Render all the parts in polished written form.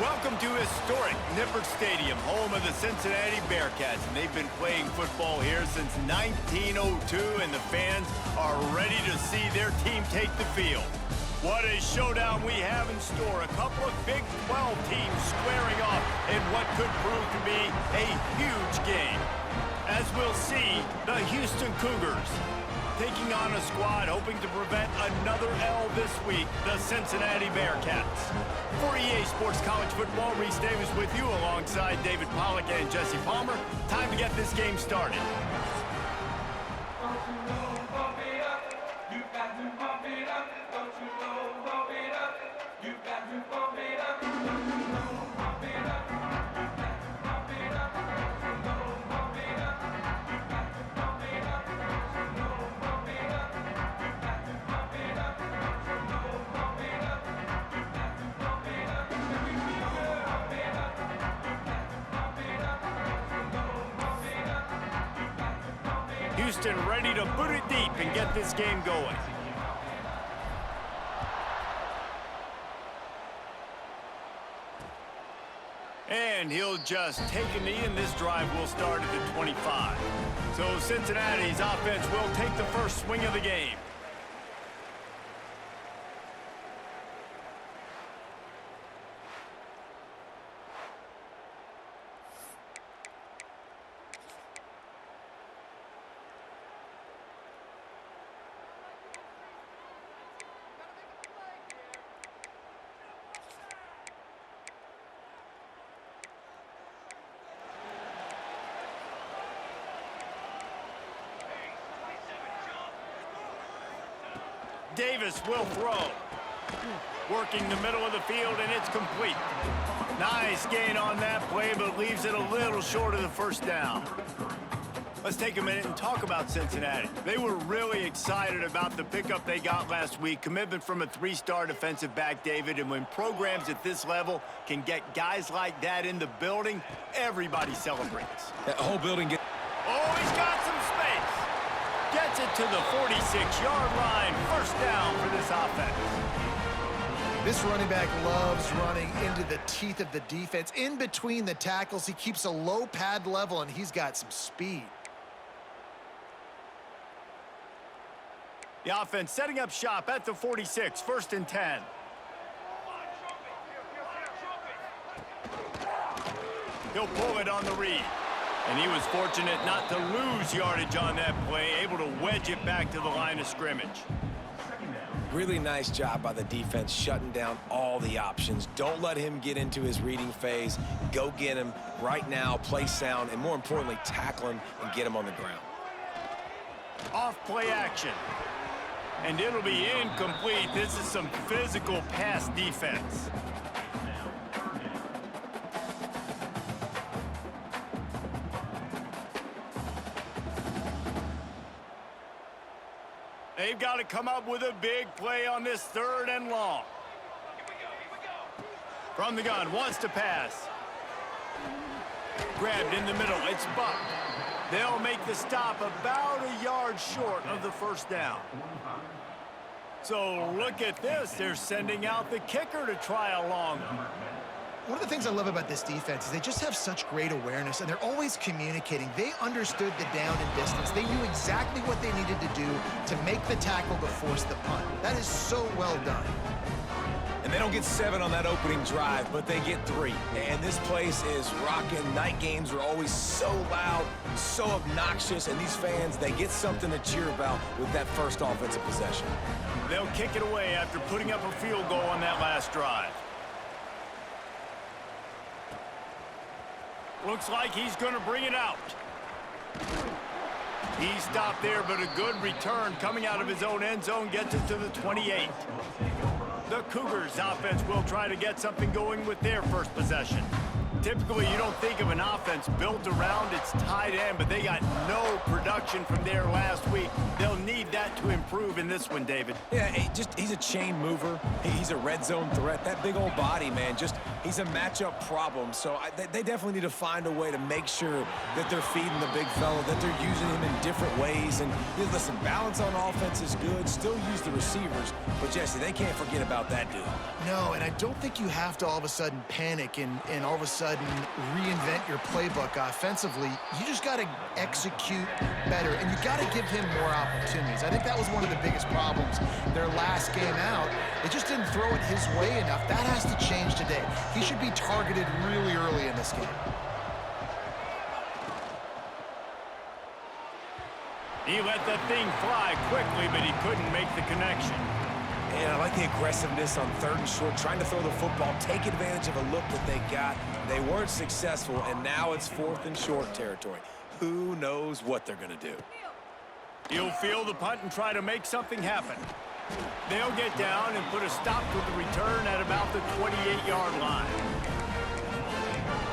Welcome to historic Nippert Stadium, home of the Cincinnati Bearcats. And they've been playing football here since 1902, and the fans are ready to see their team take the field. What a showdown we have in store. A couple of Big 12 teams squaring off in what could prove to be a huge game. As we'll see, the Houston Cougars taking on a squad hoping to prevent another L this week, the Cincinnati Bearcats. For EA Sports College Football, Reese Davis with you alongside David Pollack and Jesse Palmer. Time to get this game started. Houston ready to put it deep and get this game going. And he'll just take a knee, and this drive will start at the 25. So Cincinnati's offense will take the first swing of the game. Davis will throw. Working the middle of the field, and it's complete. Nice gain on that play, but leaves it a little short of the first down. Let's take a minute and talk about Cincinnati. They were really excited about the pickup they got last week. Commitment from a three-star defensive back, David, and when programs at this level can get guys like that in the building, everybody celebrates. That whole building gets... Oh, he's got some space. Gets it to the 46-yard line. First down for this offense. This running back loves running into the teeth of the defense. In between the tackles, he keeps a low pad level, and he's got some speed. The offense setting up shop at the 46, 1st and 10. He'll pull it on the read. And he was fortunate not to lose yardage on that play, able to wedge it back to the line of scrimmage. Really nice job by the defense shutting down all the options. Don't let him get into his reading phase. Go get him right now, play sound, and more importantly, tackle him and get him on the ground. Off play action. And it'll be incomplete. This is some physical pass defense. They've got to come up with a big play on this 3rd and long. From the gun, wants to pass. Grabbed in the middle, it's bucked. They'll make the stop about a yard short of the first down. So look at this, they're sending out the kicker to try a long one. One of the things I love about this defense is they just have such great awareness, and they're always communicating. They understood the down and distance. They knew exactly what they needed to do to make the tackle to force the punt. That is so well done. And they don't get 7 on that opening drive, but they get 3. And this place is rocking. Night games are always so loud, so obnoxious, and these fans, they get something to cheer about with that first offensive possession. They'll kick it away after putting up a field goal on that last drive. Looks like he's going to bring it out. He stopped there, but a good return coming out of his own end zone gets it to the 28. The Cougars offense will try to get something going with their first possession. Typically, you don't think of an offense built around its tight end, but they got no production from there last week. They'll need that to improve in this one, David. Yeah, he's a chain mover. He's a red zone threat. That big old body, man, he's a matchup problem. So they definitely need to find a way to make sure that they're feeding the big fella, that they're using him in different ways. And listen, balance on offense is good. Still use the receivers. But, Jesse, they can't forget about that dude. No, and I don't think you have to all of a sudden panic and all of a sudden reinvent your playbook offensively. You just got to execute better, and you got to give him more opportunities. I think that was one of the biggest problems their last game out. They just didn't throw it his way enough. That has to change today. He should be targeted really early in this game. He let that thing fly quickly, but he couldn't make the connection. And I like the aggressiveness on 3rd and short, trying to throw the football, take advantage of a look that they got. They weren't successful, and now it's 4th and short territory. Who knows what they're going to do? He'll field the punt and try to make something happen. They'll get down and put a stop to the return at about the 28-yard line.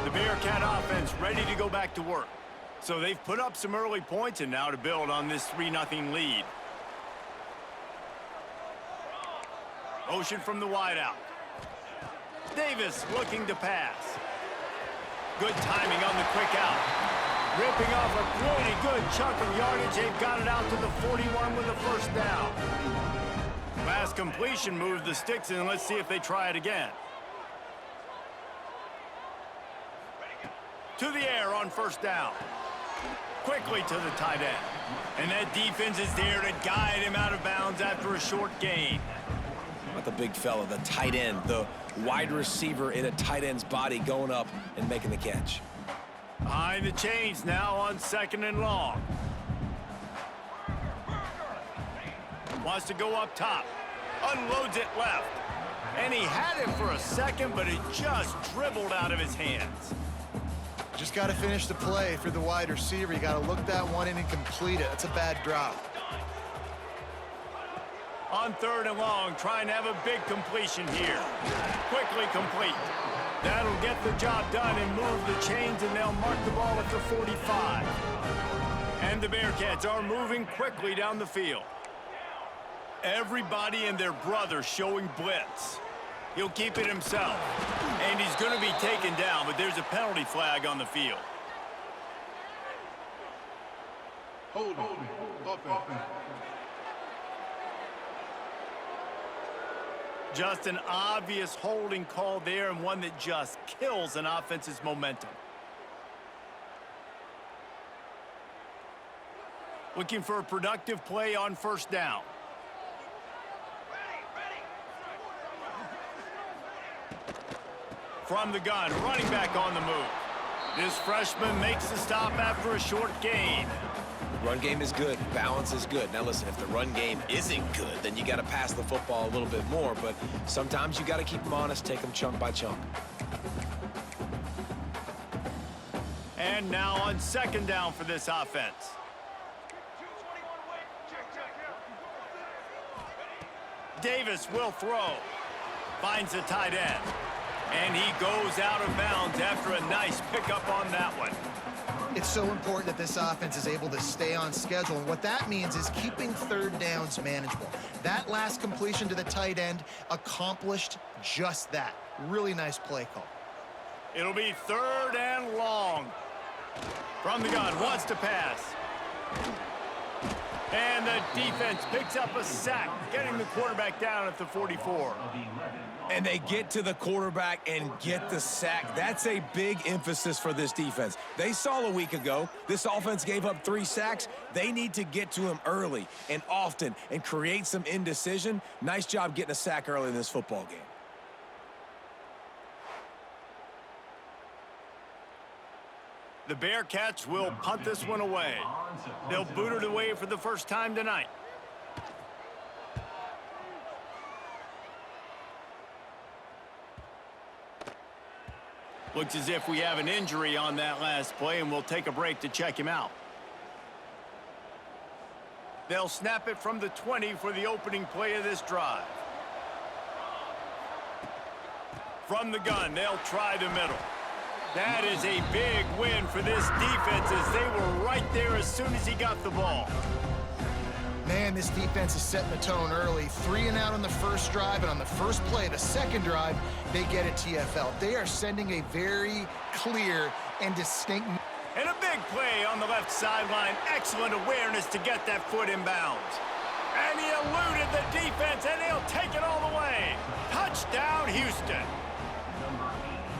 The Bearcat offense ready to go back to work. So they've put up some early points, and now to build on this 3-0 lead. Motion from the wideout. Davis looking to pass. Good timing on the quick out. Ripping off a pretty good chunk of yardage. They've got it out to the 41 with a first down. Last completion moved the sticks, and let's see if they try it again. To the air on first down. Quickly to the tight end. And that defense is there to guide him out of bounds after a short gain. Not the big fella, the tight end, the wide receiver in a tight end's body going up and making the catch. Behind the chains now on 2nd and long. Wants to go up top. Unloads it left. And he had it for a second, but it just dribbled out of his hands. Just got to finish the play for the wide receiver. You got to look that one in and complete it. That's a bad drop. On 3rd and long, trying to have a big completion here. Quickly complete. That'll get the job done and move the chains, and they'll mark the ball at the 45. And the Bearcats are moving quickly down the field. Everybody and their brother showing blitz. He'll keep it himself. And he's going to be taken down, but there's a penalty flag on the field. Hold offense. Just an obvious holding call there, and one that just kills an offense's momentum. Looking for a productive play on first down. From the gun, running back on the move. This freshman makes the stop after a short gain. Run game is good. Balance is good. Now, listen, if the run game isn't good, then you got to pass the football a little bit more. But sometimes you got to keep them honest, take them chunk by chunk. And now on 2nd down for this offense. Davis will throw. Finds the tight end. And he goes out of bounds after a nice pickup on that one. It's so important that this offense is able to stay on schedule, and what that means is keeping 3rd downs manageable. That last completion to the tight end accomplished just that. Really nice play call. It'll be 3rd and long. From the gun, wants to pass. And the defense picks up a sack, getting the quarterback down at the 44. And they get to the quarterback and get the sack. That's a big emphasis for this defense. They saw a week ago, this offense gave up 3 sacks. They need to get to him early and often and create some indecision. Nice job getting a sack early in this football game. The Bearcats will punt this one away. They'll boot it away for the first time tonight. Looks as if we have an injury on that last play, and we'll take a break to check him out. They'll snap it from the 20 for the opening play of this drive. From the gun, they'll try the middle. That is a big win for this defense as they were right there as soon as he got the ball. Man, this defense is setting the tone early. 3 and out on the first drive, and on the first play, the second drive, they get a TFL. They are sending a very clear and distinct... And a big play on the left sideline. Excellent awareness to get that foot in bounds. And he eluded the defense, and he'll take it all the way. Touchdown, Houston.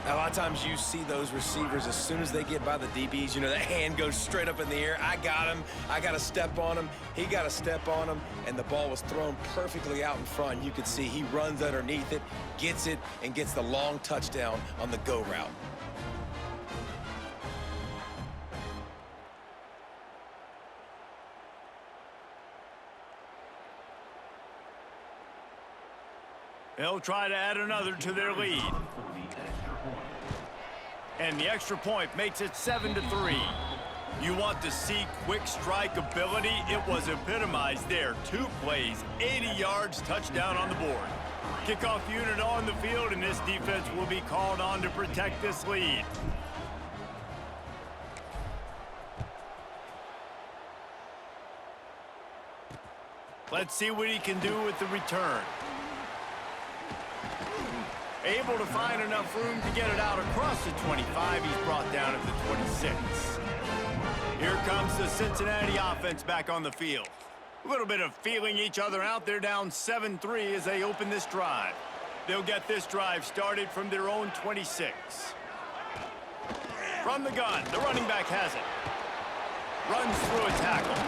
A lot of times you see those receivers, as soon as they get by the DBs, you know, that hand goes straight up in the air. I got him. I got to step on him. He got to step on him, and the ball was thrown perfectly out in front. You could see he runs underneath it, gets it, and gets the long touchdown on the go route. They'll try to add another to their lead. And the extra point makes it 7-3. You want to see quick strike ability? It was epitomized there. 2 plays, 80 yards, touchdown on the board. Kickoff unit on the field, and this defense will be called on to protect this lead. Let's see what he can do with the return. Able to find enough room to get it out across the 25. He's brought down at the 26. Here comes the Cincinnati offense back on the field. A little bit of feeling each other out. They're down 7-3 as they open this drive. They'll get this drive started from their own 26. From the gun, the running back has it. Runs through a tackle.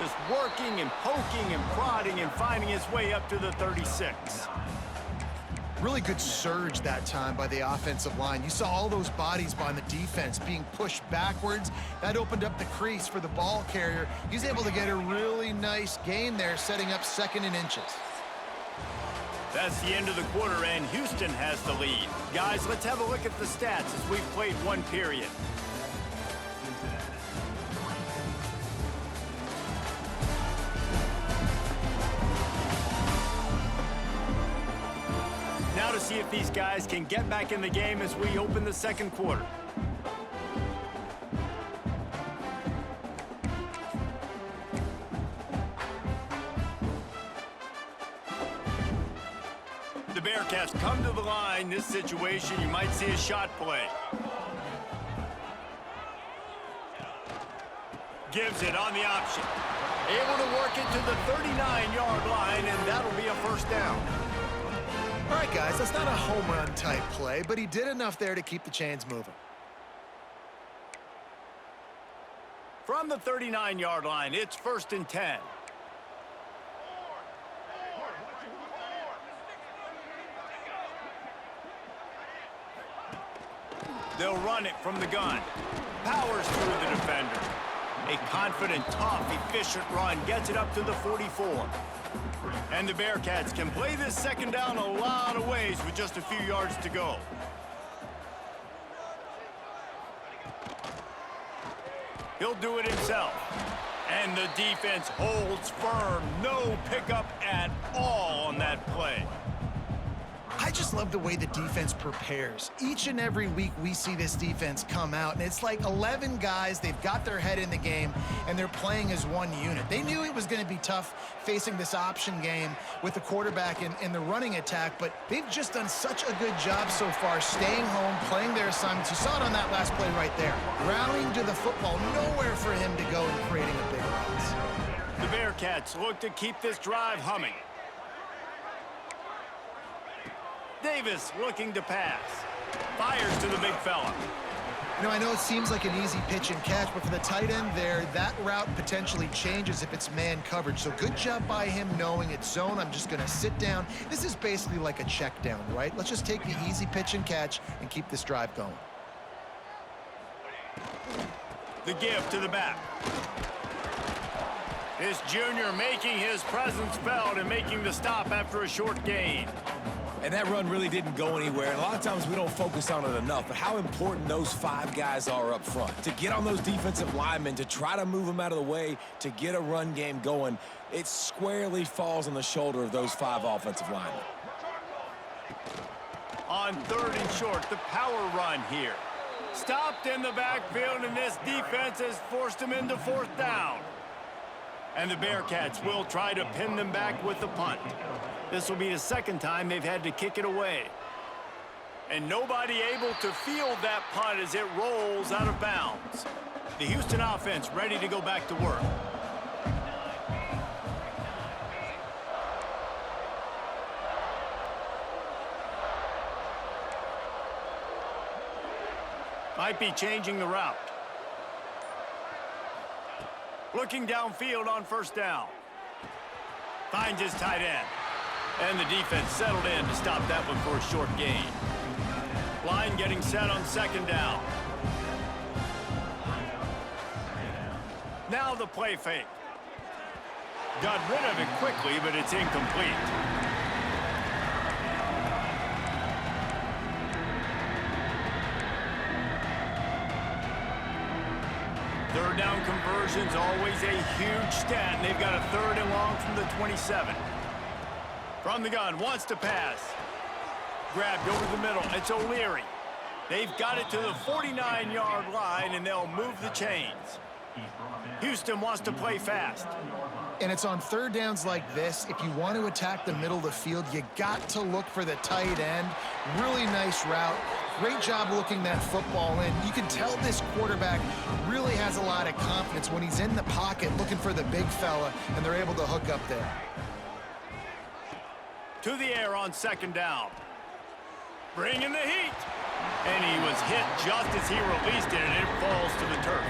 Just working and poking and prodding and finding his way up to the 36. Really good surge that time by the offensive line. You saw all those bodies by the defense being pushed backwards. That opened up the crease for the ball carrier. He's able to get a really nice gain there, setting up 2nd and inches. That's the end of the quarter, and Houston has the lead. Guys, let's have a look at the stats as we've played 1 period. Now to see if these guys can get back in the game as we open the 2nd quarter. The Bearcats come to the line. This situation, you might see a shot play. Gives it on the option. Able to work it to the 39-yard line, and that'll be a first down. All right, guys, that's not a home run type play, but he did enough there to keep the chains moving. From the 39-yard line, it's 1st and 10. They'll run it from the gun. Powers through the defender. A confident, tough, efficient run gets it up to the 44. And the Bearcats can play this 2nd down a lot of ways with just a few yards to go. He'll do it himself. And the defense holds firm. No pickup at all on that play. I just love the way the defense prepares. Each and every week we see this defense come out, and it's like 11 guys, they've got their head in the game, and they're playing as one unit. They knew it was going to be tough facing this option game with the quarterback in the running attack, but they've just done such a good job so far staying home, playing their assignments. You saw it on that last play right there. Rallying to the football, nowhere for him to go and creating a big loss. The Bearcats look to keep this drive humming. Davis looking to pass. Fires to the big fella. You know, I know it seems like an easy pitch and catch, but for the tight end there, that route potentially changes if it's man coverage. So good job by him knowing it's zone. I'm just going to sit down. This is basically like a check down, right? Let's just take the easy pitch and catch and keep this drive going. The give to the back. This junior making his presence felt and making the stop after a short gain. And that run really didn't go anywhere. And a lot of times we don't focus on it enough, but how important those 5 guys are up front. To get on those defensive linemen, to try to move them out of the way, to get a run game going, it squarely falls on the shoulder of those 5 offensive linemen. On 3rd and short, the power run here. Stopped in the backfield, and this defense has forced them into fourth down. And the Bearcats will try to pin them back with the punt. This will be the second time they've had to kick it away. And nobody able to field that punt as it rolls out of bounds. The Houston offense ready to go back to work. Might be changing the route. Looking downfield on first down. Finds his tight end. And the defense settled in to stop that one for a short gain. Line getting set on second down. Now the play fake. Got rid of it quickly, but it's incomplete. Third down conversion's always a huge stat, and they've got a third and long from the 27. From the gun, wants to pass. Grabbed over the middle. It's O'Leary. They've got it to the 49-yard line, and they'll move the chains. Houston wants to play fast. And it's on third downs like this. If you want to attack the middle of the field, you got to look for the tight end. Really nice route. Great job looking that football in. You can tell this quarterback really has a lot of confidence when he's in the pocket looking for the big fella, and they're able to hook up there. To the air on second down. Bringing the heat. And he was hit just as he released it, and it falls to the turf.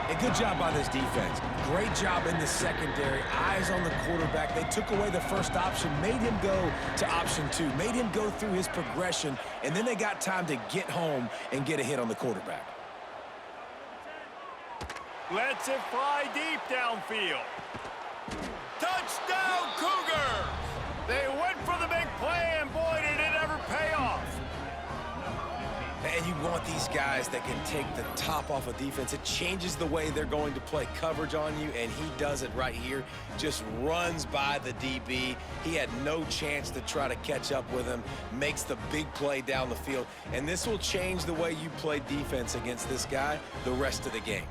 A good job by this defense. Great job in the secondary. Eyes on the quarterback. They took away the first option, made him go to option 2, made him go through his progression, and then they got time to get home and get a hit on the quarterback. Lets it fly deep downfield. Touchdown, Cougars! They went for the big play, and boy, did it ever pay off. And you want these guys that can take the top off of defense. It changes the way they're going to play coverage on you, and he does it right here. Just runs by the DB. He had no chance to try to catch up with him. Makes the big play down the field. And this will change the way you play defense against this guy the rest of the game.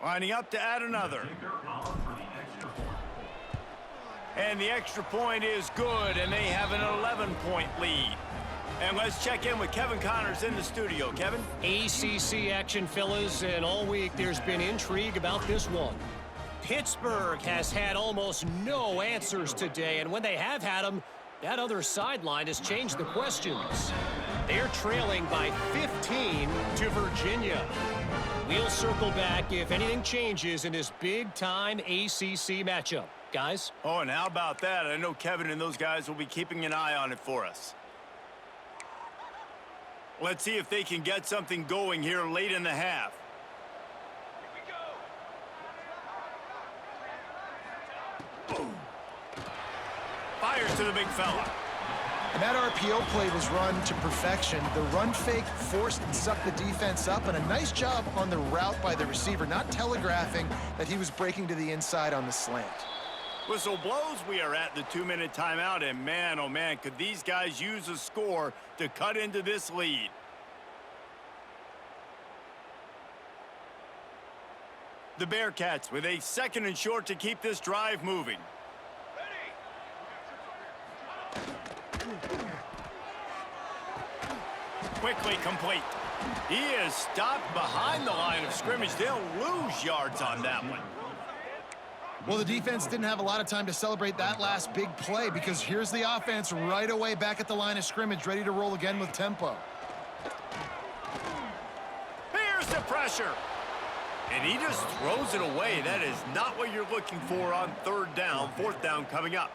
Lining up to add another. And the extra point is good, and they have an 11-point lead. And let's check in with Kevin Connors in the studio. Kevin? ACC action, fellas, and all week there's been intrigue about this one. Pittsburgh has had almost no answers today, and when they have had them, that other sideline has changed the questions. They're trailing by 15 to Virginia. We'll circle back if anything changes in this big-time ACC matchup. Guys? Oh, and how about that? I know Kevin and those guys will be keeping an eye on it for us. Let's see if they can get something going here late in the half. Boom. Fires to the big fella. And that RPO play was run to perfection. The run fake forced and sucked the defense up, and a nice job on the route by the receiver, not telegraphing that he was breaking to the inside on the slant. Whistle blows. We are at the 2-minute timeout, and man, oh man, could these guys use a score to cut into this lead. The Bearcats with a 2nd and short to keep this drive moving. Quickly complete. He is stopped behind the line of scrimmage. They'll lose yards on that one. Well, the defense didn't have a lot of time to celebrate that last big play, because here's the offense right away back at the line of scrimmage, ready to roll again with tempo. Here's the pressure. And he just throws it away. That is not what you're looking for on 3rd down. 4th down coming up.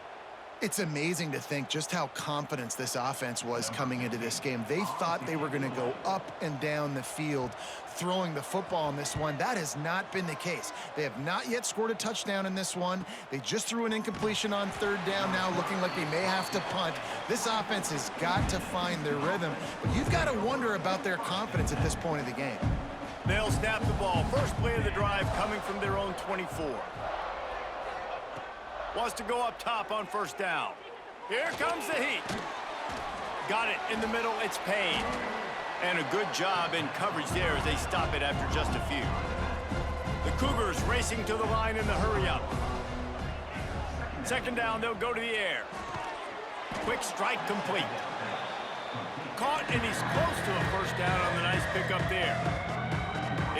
It's amazing to think just how confident this offense was coming into this game. They thought they were going to go up and down the field throwing the football in this one. That has not been the case. They have not yet scored a touchdown in this one. They just threw an incompletion on 3rd down, now looking like they may have to punt. This offense has got to find their rhythm, but you've got to wonder about their confidence at this point of the game. They'll snap the ball. First play of the drive coming from their own 24. Wants to go up top on first down. Here comes the heat. Got it in the middle. It's Payne. And a good job in coverage there as they stop it after just a few. The Cougars racing to the line in the hurry-up. Second down, they'll go to the air. Quick strike complete. Caught, and he's close to a first down on the nice pickup there.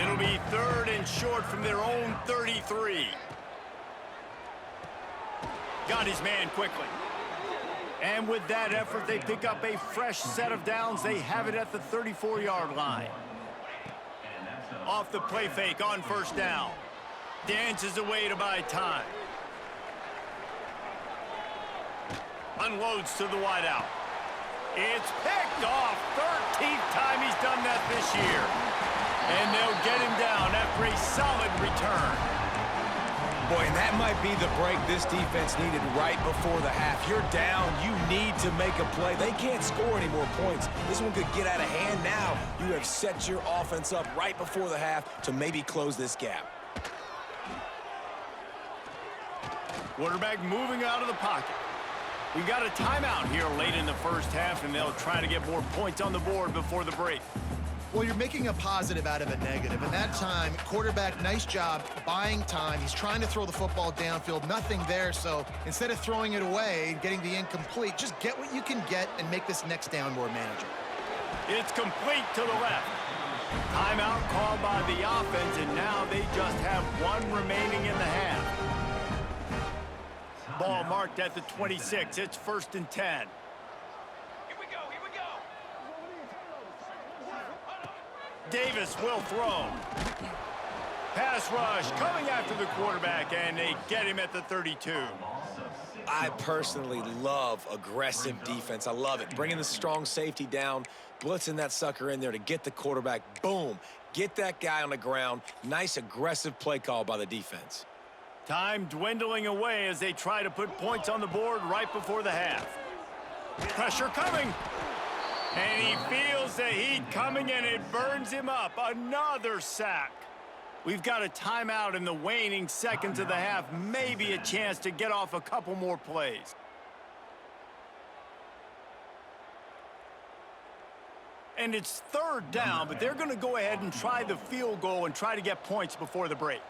It'll be third and short from their own 33. Got his man quickly. And with that effort, they pick up a fresh set of downs. They have it at the 34-yard line. Off the play fake on first down. Dances away to buy time. Unloads to the wideout. It's picked off. 13th time he's done that this year. And they'll get him down after a solid return. Boy, and that might be the break this defense needed right before the half. You're down. You need to make a play. They can't score any more points. This one could get out of hand now. You have set your offense up right before the half to maybe close this gap. Quarterback moving out of the pocket. We got a timeout here late in the first half, and they'll try to get more points on the board before the break. Well, you're making a positive out of a negative. And that time, quarterback, nice job buying time. He's trying to throw the football downfield. Nothing there. So instead of throwing it away, getting the incomplete, just get what you can get and make this next down more manageable. It's complete to the left. Timeout called by the offense, and now they just have one remaining in the half. Ball marked at the 26. It's 1st and 10. Davis will throw. Pass rush coming after the quarterback, and they get him at the 32. I personally love aggressive defense. I love it. Bringing the strong safety down, blitzing that sucker in there to get the quarterback. Boom. Get that guy on the ground. Nice aggressive play call by the defense. Time dwindling away as they try to put points on the board right before the half. Pressure coming. And he feels the heat coming, and it burns him up. Another sack. We've got a timeout in the waning seconds of the half. Maybe a chance to get off a couple more plays. And it's third down, but they're going to go ahead and try the field goal and try to get points before the break.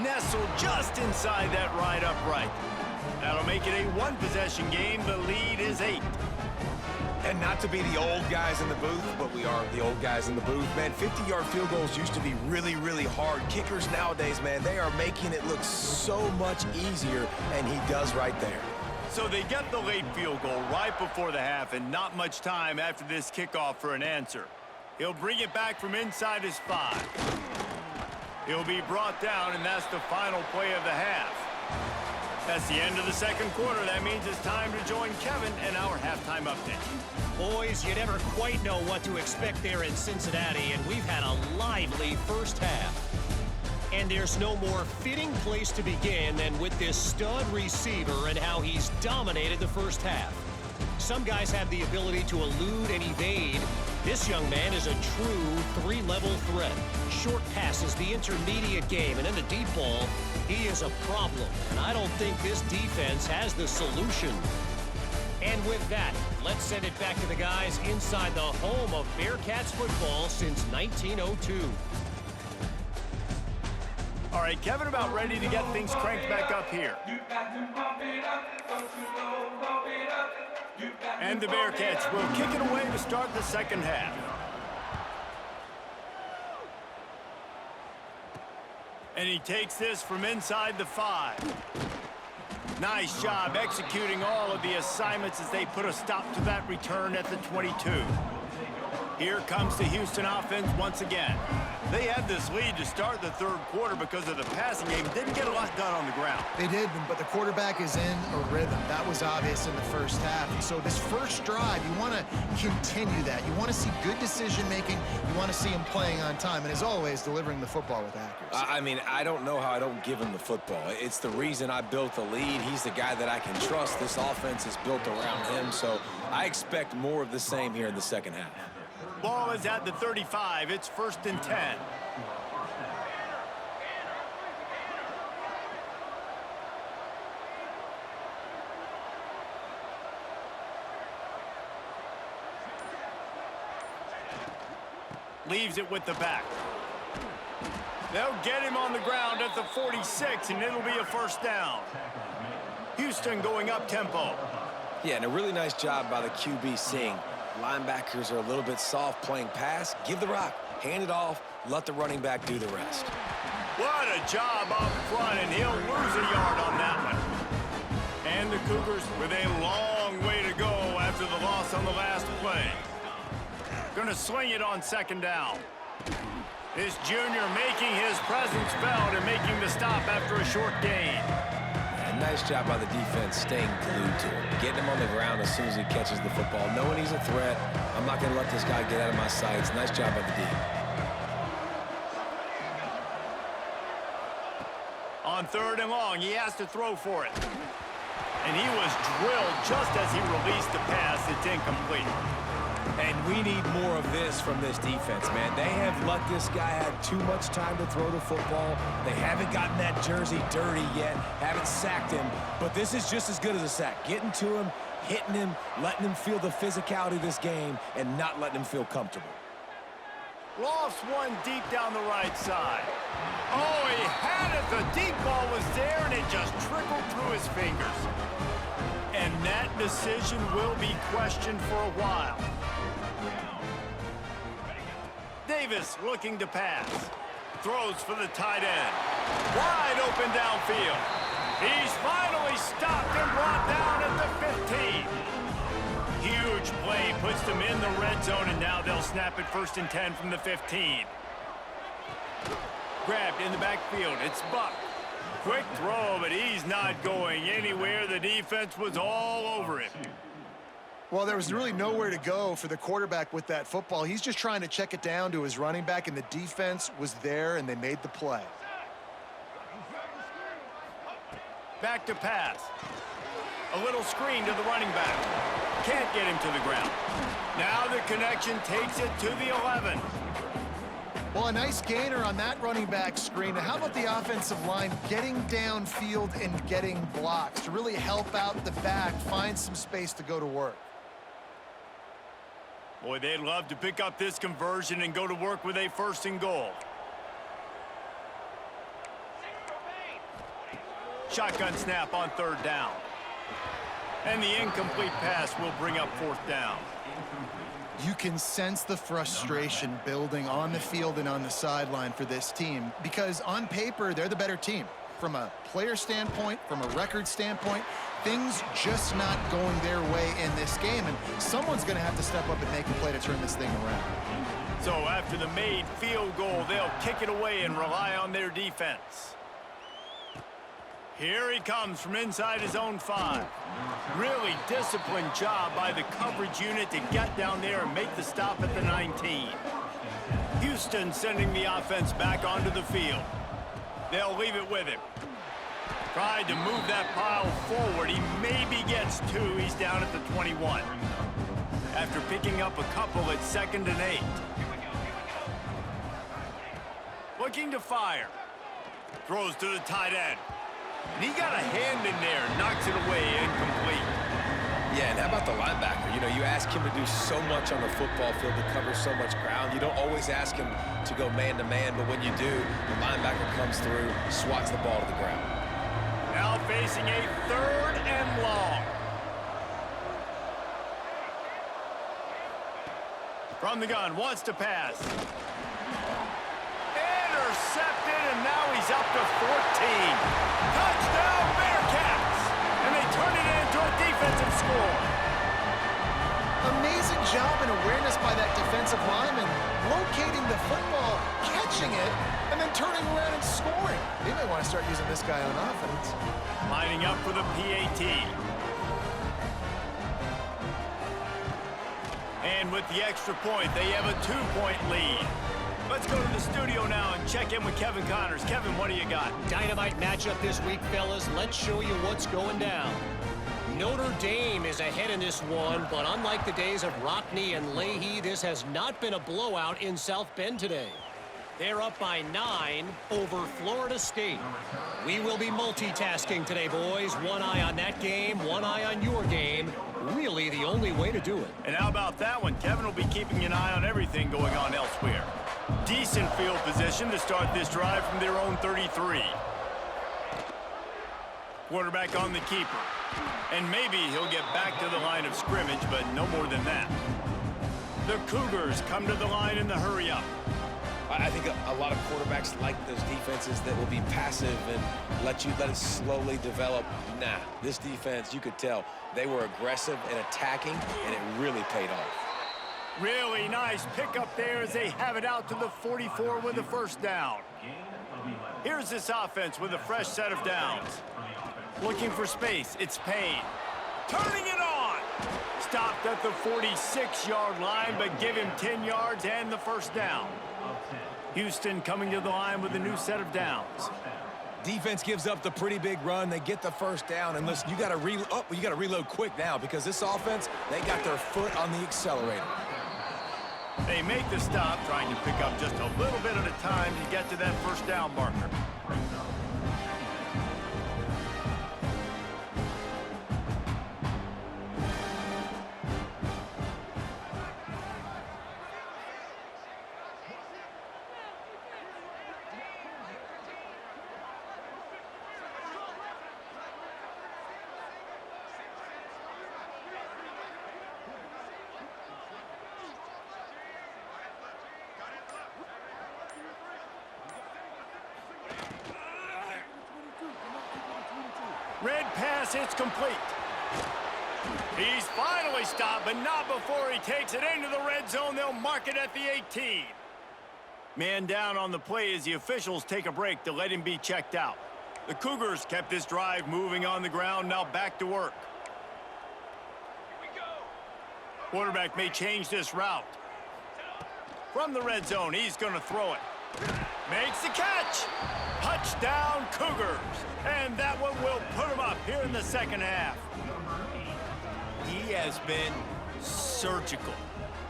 Nestled just inside that right upright. That'll make it a one-possession game. The lead is 8. And not to be the old guys in the booth, but we are the old guys in the booth. Man, 50-yard field goals used to be really, really hard. Kickers nowadays, man, they are making it look so much easier, and he does right there. So they get the late field goal right before the half, and not much time after this kickoff for an answer. He'll bring it back from inside his 5. He'll be brought down, and that's the final play of the half. That's the end of the second quarter. That means it's time to join Kevin and our halftime update. Boys, you never quite know what to expect there in Cincinnati, and we've had a lively first half. And there's no more fitting place to begin than with this stud receiver and how he's dominated the first half. Some guys have the ability to elude and evade. This young man is a true three-level threat. Short passes, the intermediate game, and in the deep ball, he is a problem. And I don't think this defense has the solution. And with that, let's send it back to the guys inside the home of Bearcats football since 1902. All right, Kevin, about ready to get things cranked back up here. And the Bearcats will kick it away to start the second half. And he takes this from inside the 5. Nice job executing all of the assignments as they put a stop to that return at the 22. Here comes the Houston offense once again. They had this lead to start the third quarter because of the passing game. Didn't get a lot done on the ground. They did, but the quarterback is in a rhythm. That was obvious in the first half. And so this first drive, you want to continue that. You want to see good decision-making. You want to see him playing on time. And as always, delivering the football with accuracy. I mean, I don't know how I don't give him the football. It's the reason I built the lead. He's the guy that I can trust. This offense is built around him, so I expect more of the same here in the second half. Ball is at the 35. It's 1st and 10. Leaves it with the back. They'll get him on the ground at the 46, and it'll be a 1st down. Houston going up tempo. Yeah, and a really nice job by the QB seeing linebackers are a little bit soft playing pass. Give the rock, hand it off, let the running back do the rest. What a job up front, and he'll lose a yard on that one. And the Cougars with a long way to go after the loss on the last play. Going to swing it on 2nd down. This junior making his presence felt and making the stop after a short gain. And nice job by the defense staying glued to him. Getting him on the ground as soon as he catches the football. Knowing he's a threat, I'm not going to let this guy get out of my sights. Nice job by the D. On 3rd and long, he has to throw for it. And he was drilled just as he released the pass. It's incomplete. And we need more of this from this defense, man. They have let this guy have too much time to throw the football. They haven't gotten that jersey dirty yet, haven't sacked him, but this is just as good as a sack. Getting to him, hitting him, letting him feel the physicality of this game, and not letting him feel comfortable. Lost one deep down the right side. Oh, he had it. The deep ball was there, and it just trickled through his fingers. And that decision will be questioned for a while. Davis looking to pass. Throws for the tight end. Wide open downfield. He's finally stopped and brought down at the 15. Huge play puts them in the red zone, and now they'll snap it 1st and 10 from the 15. Grabbed in the backfield. It's Buck. Quick throw, but he's not going anywhere. The defense was all over him. Well, there was really nowhere to go for the quarterback with that football. He's just trying to check it down to his running back, and the defense was there, and they made the play. Back to pass. A little screen to the running back. Can't get him to the ground. Now the connection takes it to the 11. Well, a nice gainer on that running back screen. Now, how about the offensive line getting downfield and getting blocks to really help out the back, find some space to go to work? Boy, they'd love to pick up this conversion and go to work with a 1st and goal. Shotgun snap on 3rd down. And the incomplete pass will bring up 4th down. You can sense the frustration building on the field and on the sideline for this team because on paper, they're the better team. From a player standpoint, from a record standpoint, things just not going their way in this game, and someone's going to have to step up and make a play to turn this thing around. So after the made field goal, they'll kick it away and rely on their defense. Here he comes from inside his own 5. Really disciplined job by the coverage unit to get down there and make the stop at the 19. Houston sending the offense back onto the field. They'll leave it with him. Tried to move that pile forward. He maybe gets 2. He's down at the 21. After picking up a couple at 2nd and 8. Looking to fire. Throws to the tight end. And he got a hand in there, knocks it away, incomplete. Yeah, and how about the linebacker? You know, you ask him to do so much on the football field to cover so much ground. You don't always ask him to go man-to-man, but when you do, the linebacker comes through, swats the ball to the ground. Now facing a 3rd and long. From the gun, wants to pass. Intercepted, and now he's up to 14. Touchdown, Bearcats! And they turn it into a defensive score. Amazing job and awareness by that defensive lineman, locating the football, catching it, and then turning around and scoring. They may want to start using this guy on offense. Lining up for the PAT. And with the extra point, they have a 2-point lead. Let's go to the studio now and check in with Kevin Connors. Kevin, what do you got? Dynamite matchup this week, fellas. Let's show you what's going down. Notre Dame is ahead in this one, but unlike the days of Rockne and Leahy, this has not been a blowout in South Bend today. They're up by 9 over Florida State. We will be multitasking today, boys. One eye on that game, one eye on your game. Really the only way to do it. And how about that one? Kevin will be keeping an eye on everything going on elsewhere. Decent field position to start this drive from their own 33. Quarterback on the keeper. And maybe he'll get back to the line of scrimmage, but no more than that. The Cougars come to the line in the hurry-up. I think a lot of quarterbacks like those defenses that will be passive and let it slowly develop. Nah, this defense, you could tell, they were aggressive and attacking, and it really paid off. Really nice pickup there as they have it out to the 44 with a first down. Here's this offense with a fresh set of downs. Looking for space, it's Payne. Turning it on! Stopped at the 46-yard line, but give him 10 yards and the first down. Houston coming to the line with a new set of downs. Defense gives up the pretty big run. They get the first down. And listen, you got to reload quick now because this offense, they got their foot on the accelerator. They make the stop, trying to pick up just a little bit at a time to get to that first down marker. Red pass, it's complete. He's finally stopped, but not before he takes it into the red zone. They'll mark it at the 18. Man down on the play as the officials take a break to let him be checked out. The Cougars kept this drive moving on the ground, now back to work. Here we go. Quarterback may change this route. From the red zone, he's going to throw it. Makes the catch. Touchdown, Cougars. And that one will put him up here in the second half. He has been surgical.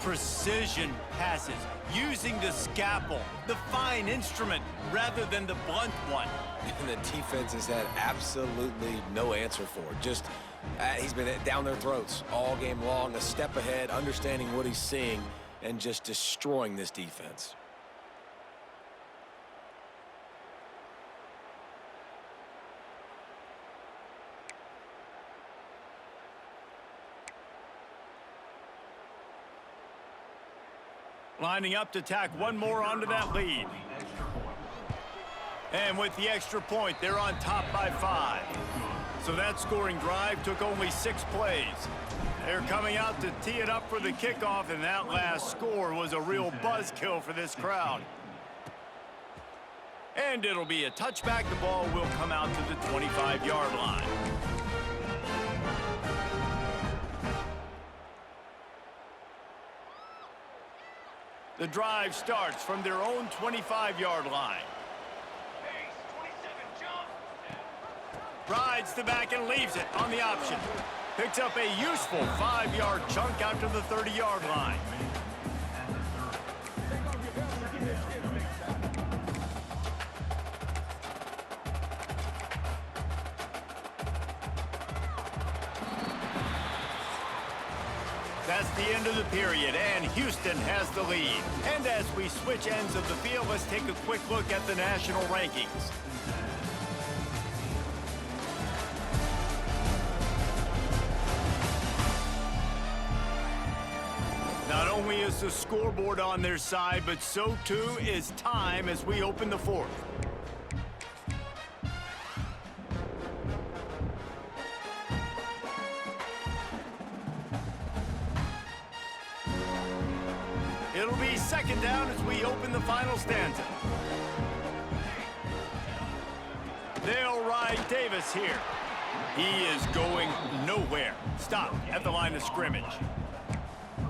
Precision passes, using the scalpel, the fine instrument, rather than the blunt one. And the defense has had absolutely no answer for it. Just, he's been down their throats all game long, a step ahead, understanding what he's seeing, and just destroying this defense. Lining up to tack one more onto that lead. And with the extra point, they're on top by 5. So that scoring drive took only 6 plays. They're coming out to tee it up for the kickoff, and that last score was a real buzzkill for this crowd. And it'll be a touchback. The ball will come out to the 25-yard line. The drive starts from their own 25-yard line. Rides the back and leaves it on the option. Picks up a useful 5-yard chunk out to the 30-yard line. That's the end of the period, and Houston has the lead. And as we switch ends of the field, let's take a quick look at the national rankings. Not only is the scoreboard on their side, but so too is time as we open the fourth. It'll be second down as we open the final stanza. They'll ride Davis here. He is going nowhere. Stop at the line of scrimmage.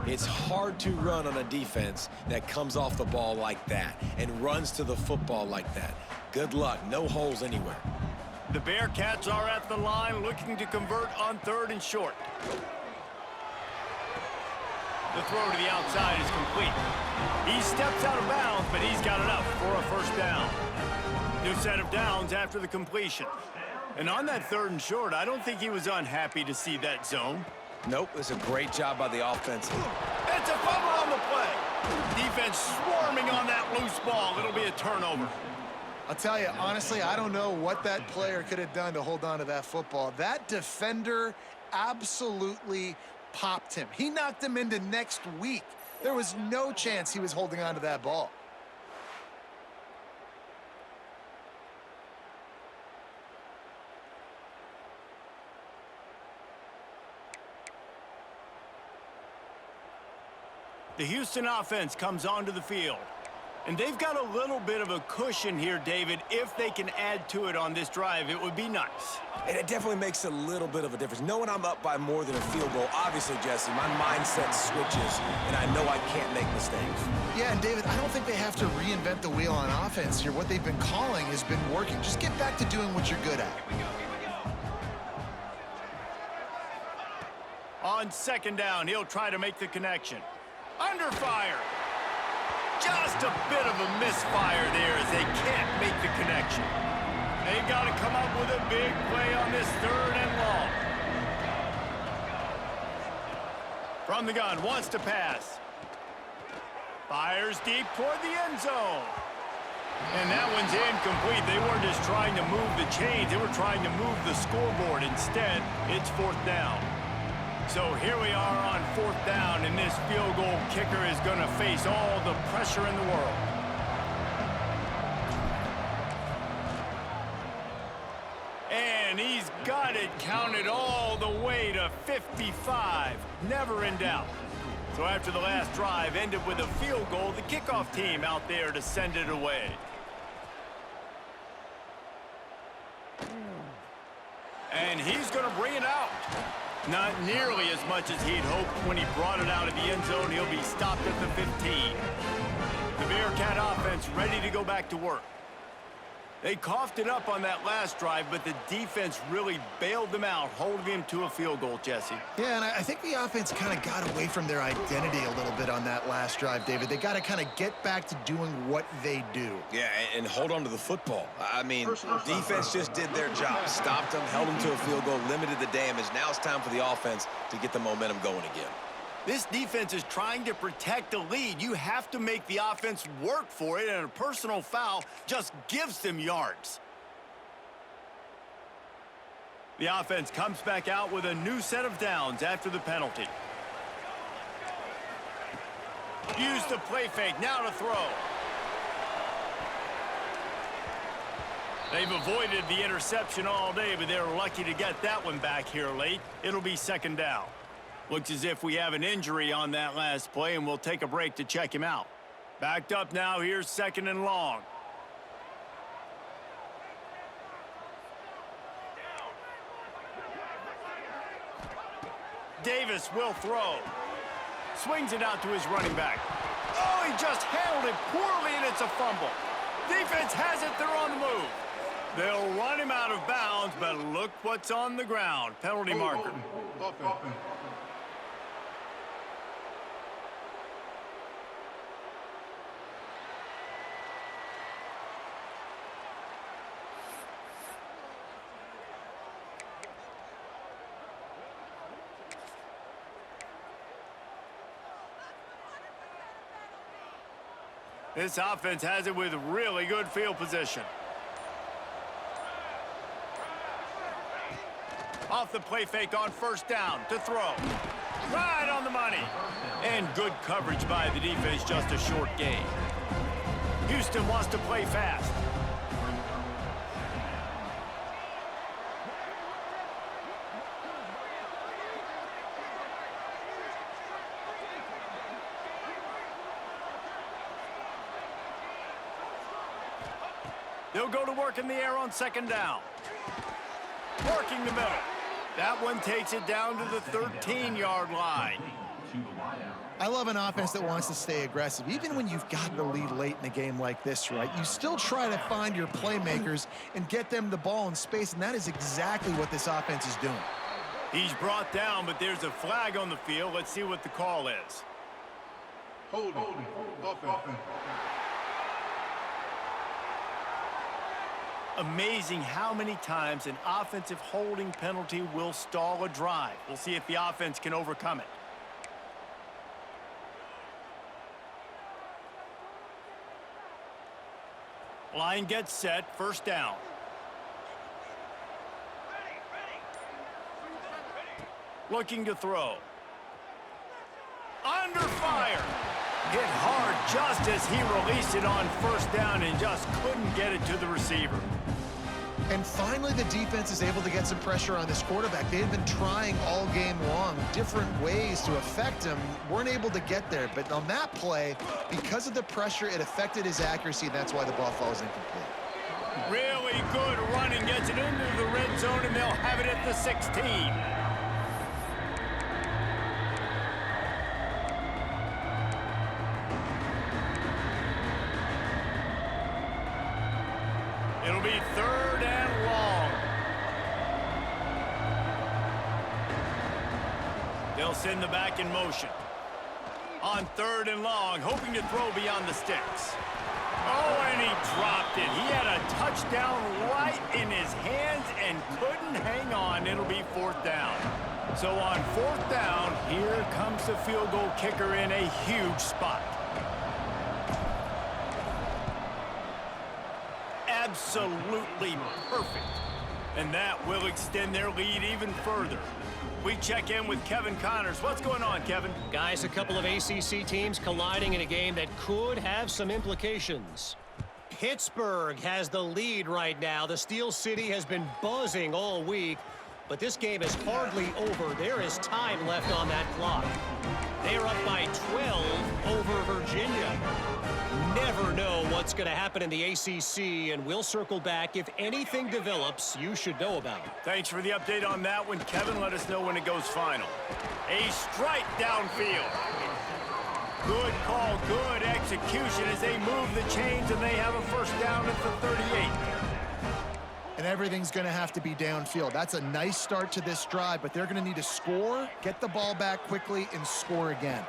It's hard to run on a defense that comes off the ball like that and runs to the football like that. Good luck. No holes anywhere. The Bearcats are at the line looking to convert on 3rd and short. The throw to the outside is complete. He steps out of bounds, but he's got enough for a first down. New set of downs after the completion. And on that 3rd and short, I don't think he was unhappy to see that zone. Nope, it's a great job by the offense. It's a fumble on the play. Defense swarming on that loose ball. It'll be a turnover. I'll tell you, honestly, I don't know what that player could have done to hold on to that football. That defender absolutely popped him. He knocked him into next week. There was no chance he was holding on to that ball. The Houston offense comes onto the field. And they've got a little bit of a cushion here, David. If they can add to it on this drive, it would be nice. And it definitely makes a little bit of a difference. Knowing I'm up by more than a field goal, obviously, Jesse, my mindset switches, and I know I can't make mistakes. Yeah, and David, I don't think they have to reinvent the wheel on offense here. What they've been calling has been working. Just get back to doing what you're good at. On 2nd down, he'll try to make the connection. Under fire. Just a bit of a misfire there as they can't make the connection. They've got to come up with a big play on this 3rd and long. From the gun, wants to pass. Fires deep toward the end zone. And that one's incomplete. They weren't just trying to move the chains. They were trying to move the scoreboard. Instead, it's 4th down. So here we are on 4th down, and this field goal kicker is going to face all the pressure in the world. And he's got it counted all the way to 55. Never in doubt. So after the last drive ended with a field goal, the kickoff team out there to send it away. And he's going to bring it out. Not nearly as much as he'd hoped when he brought it out of the end zone. He'll be stopped at the 15. The Bearcat offense ready to go back to work. They coughed it up on that last drive, but the defense really bailed them out, holding him to a field goal, Jesse. Yeah, and I think the offense kind of got away from their identity a little bit on that last drive, David. They got to kind of get back to doing what they do. Yeah, and hold on to the football. I mean, defense just did their job. Stopped them, held them to a field goal, limited the damage. Now it's time for the offense to get the momentum going again. This defense is trying to protect the lead. You have to make the offense work for it, and a personal foul just gives them yards. The offense comes back out with a new set of downs after the penalty. Use the play fake, now to throw. They've avoided the interception all day, but they're lucky to get that one back here late. It'll be 2nd down. Looks as if we have an injury on that last play, and we'll take a break to check him out. Backed up now, here's 2nd and long. Davis will throw. Swings it out to his running back. Oh, he just handled it poorly, and it's a fumble. Defense has it, they're on the move. They'll run him out of bounds, but look what's on the ground. Penalty marker. Offense. This offense has it with really good field position. Off the play fake on 1st down to throw. Right on the money. And good coverage by the defense, just a short gain. Houston wants to play fast. They'll go to work in the air on second down. Working the middle. That one takes it down to the 13-yard line. I love an offense that wants to stay aggressive. Even when you've got the lead late in a game like this, right, you still try to find your playmakers and get them the ball in space, and that is exactly what this offense is doing. He's brought down, but there's a flag on the field. Let's see what the call is. Hold offense. Amazing how many times an offensive holding penalty will stall a drive. We'll see if the offense can overcome it. Line gets set, first down. Looking to throw. Under fire. Hit hard just as he released it on first down and just couldn't get it to the receiver. And finally, the defense is able to get some pressure on this quarterback. They've been trying all game long different ways to affect him. Weren't able to get there. But on that play, because of the pressure, it affected his accuracy. That's why the ball falls incomplete. Really good running. Gets it into the red zone, and they'll have it at the 16. It'll be third and long. They'll send the back in motion. On third and long, hoping to throw beyond the sticks. Oh, and he dropped it. He had a touchdown right in his hands and couldn't hang on. It'll be fourth down. So on fourth down, here comes the field goal kicker in a huge spot. Absolutely perfect. And that will extend their lead even further. We check in with Kevin Connors. What's going on, Kevin? Guys, a couple of ACC teams colliding in a game that could have some implications. Pittsburgh has the lead right now. The Steel City has been buzzing all week, but this game is hardly over. There is time left on that clock. They are up by 12 over Virginia. Never know what's going to happen in the ACC, and we'll circle back if anything develops you should know about. Thanks for the update on that one, Kevin. Let us know when it goes final. A strike downfield. Good call, good execution as they move the chains, and they have a first down at the 38. And everything's going to have to be downfield. That's a nice start to this drive, but they're going to need to score, get the ball back quickly, and score again.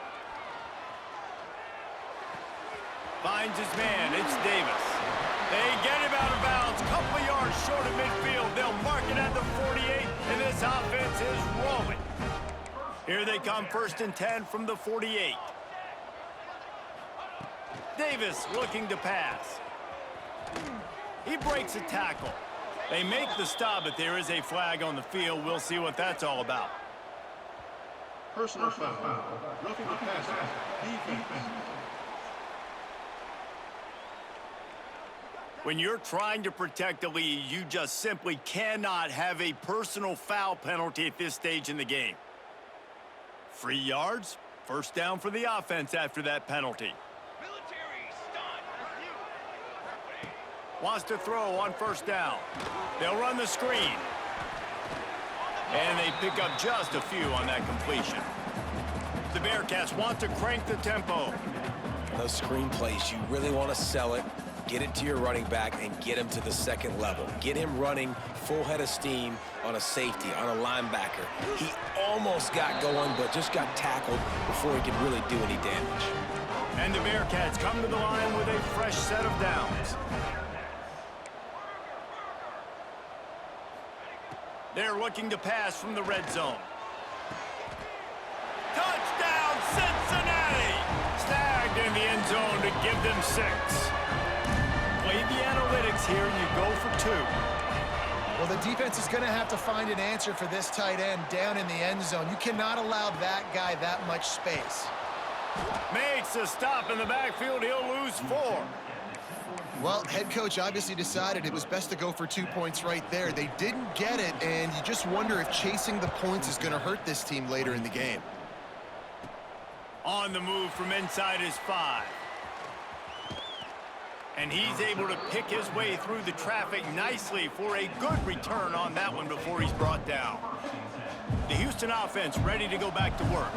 Finds his man. It's Davis. They get him out of bounds. Couple yards short of midfield. They'll mark it at the 48, and this offense is rolling. Here they come, first and 10 from the 48. Davis looking to pass. He breaks a tackle. They make the stop, but there is a flag on the field. We'll see what that's all about. Personal foul. Roughing the passer. Defense. When you're trying to protect the lead, you just simply cannot have a personal foul penalty at this stage in the game. 3 yards, first down for the offense after that penalty. Wants to throw on first down. They'll run the screen. And they pick up just a few on that completion. The Bearcats want to crank the tempo. Those screen plays, you really want to sell it. Get it to your running back and get him to the second level. Get him running full head of steam on a safety, on a linebacker. He almost got going, but just got tackled before he could really do any damage. And the Bearcats come to the line with a fresh set of downs. They're looking to pass from the red zone. Touchdown, Cincinnati! Snagged in the end zone to give them 6. Play the analytics here, and you go for 2. Well, the defense is going to have to find an answer for this tight end down in the end zone. You cannot allow that guy that much space. Makes a stop in the backfield. He'll lose 4. Well, head coach obviously decided it was best to go for 2 points right there. They didn't get it, and you just wonder if chasing the points is going to hurt this team later in the game. On the move from inside his 5. And he's able to pick his way through the traffic nicely for a good return on that one before he's brought down. The Houston offense ready to go back to work.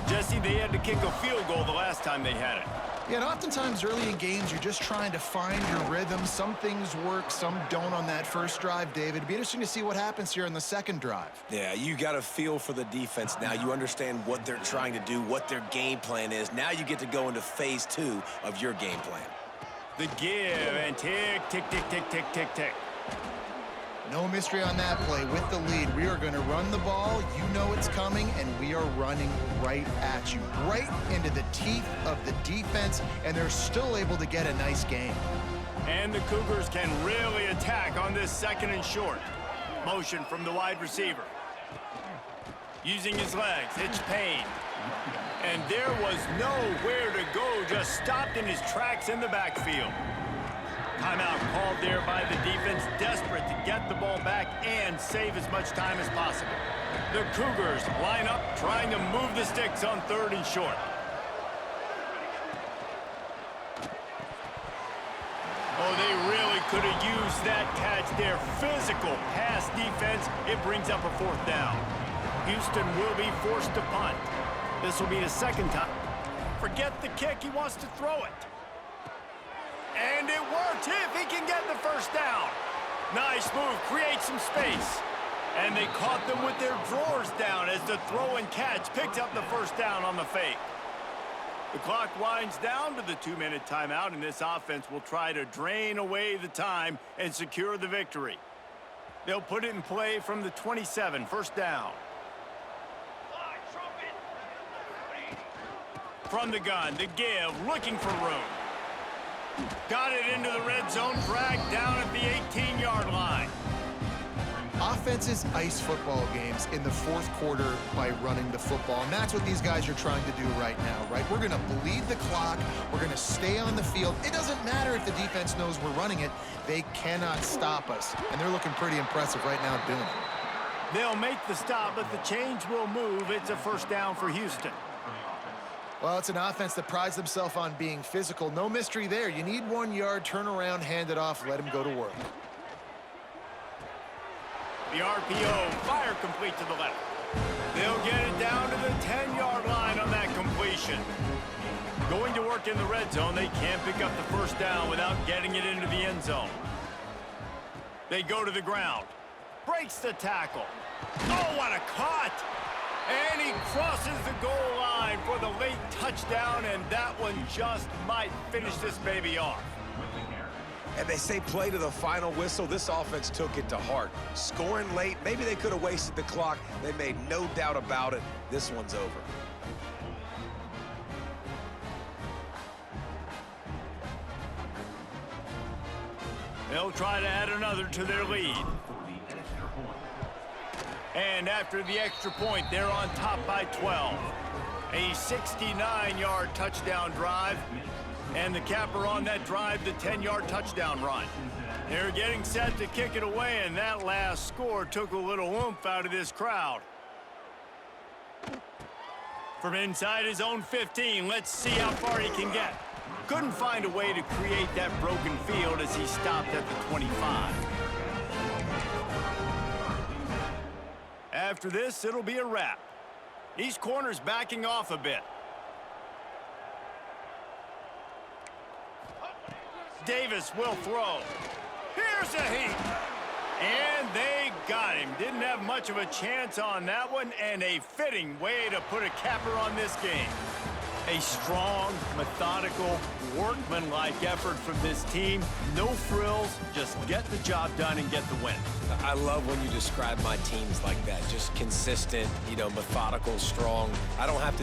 Jesse, they had to kick a field goal the last time they had it. Yeah, and oftentimes early in games, you're just trying to find your rhythm. Some things work, some don't on that first drive, David. It'd be interesting to see what happens here on the second drive. Yeah, you got a feel for the defense now. You understand what they're trying to do, what their game plan is. Now you get to go into phase 2 of your game plan. The give and tick, tick, tick, tick, tick, tick, tick. No mystery on that play. With the lead, we are going to run the ball. You know it's coming, and we are running right at you, right into the teeth of the defense, and they're still able to get a nice game. And the Cougars can really attack on this second and short. Motion from the wide receiver. Using his legs, it's Payne. And there was nowhere to go, just stopped in his tracks in the backfield. Timeout called there by the defense, desperate to get the ball back and save as much time as possible. The Cougars line up, trying to move the sticks on third and short. Oh, they really could have used that catch there. Physical pass defense. It brings up a fourth down. Houston will be forced to punt. This will be the second time. Forget the kick. He wants to throw it. And it worked if he can get the first down. Nice move, creates some space. And they caught them with their drawers down as the throw and catch picked up the first down on the fake. The clock winds down to the 2-minute timeout, and this offense will try to drain away the time and secure the victory. They'll put it in play from the 27, first down. From the gun, the give, looking for room. Got it into the red zone, dragged down at the 18-yard line. Offenses ice football games in the fourth quarter by running the football, and that's what these guys are trying to do right now, right? We're going to bleed the clock. We're going to stay on the field. It doesn't matter if the defense knows we're running it. They cannot stop us, and they're looking pretty impressive right now doing it. They'll make the stop, but the change will move. It's a first down for Houston. Well, it's an offense that prides themselves on being physical. No mystery there. You need 1 yard, turn around, hand it off, let him go to work. The RPO, fire complete to the left. They'll get it down to the 10-yard line on that completion. Going to work in the red zone, they can't pick up the first down without getting it into the end zone. They go to the ground. Breaks the tackle. Oh, what a cut! And he crosses the goal line for the late touchdown, and that one just might finish this baby off. And they say play to the final whistle. This offense took it to heart. Scoring late, maybe they could have wasted the clock. They made no doubt about it. This one's over. They'll try to add another to their lead. And after the extra point, they're on top by 12. A 69-yard touchdown drive. And the capper on that drive, the 10-yard touchdown run. They're getting set to kick it away, and that last score took a little oomph out of this crowd. From inside his own 15, let's see how far he can get. Couldn't find a way to create that broken field as he stopped at the 25. After this, it'll be a wrap. These corners backing off a bit. Davis will throw. Here's a heat. And they got him. Didn't have much of a chance on that one, and a fitting way to put a capper on this game. A strong, methodical, workmanlike effort from this team. No frills, just get the job done and get the win. I love when you describe my teams like that. Just consistent, methodical, strong. I don't have to do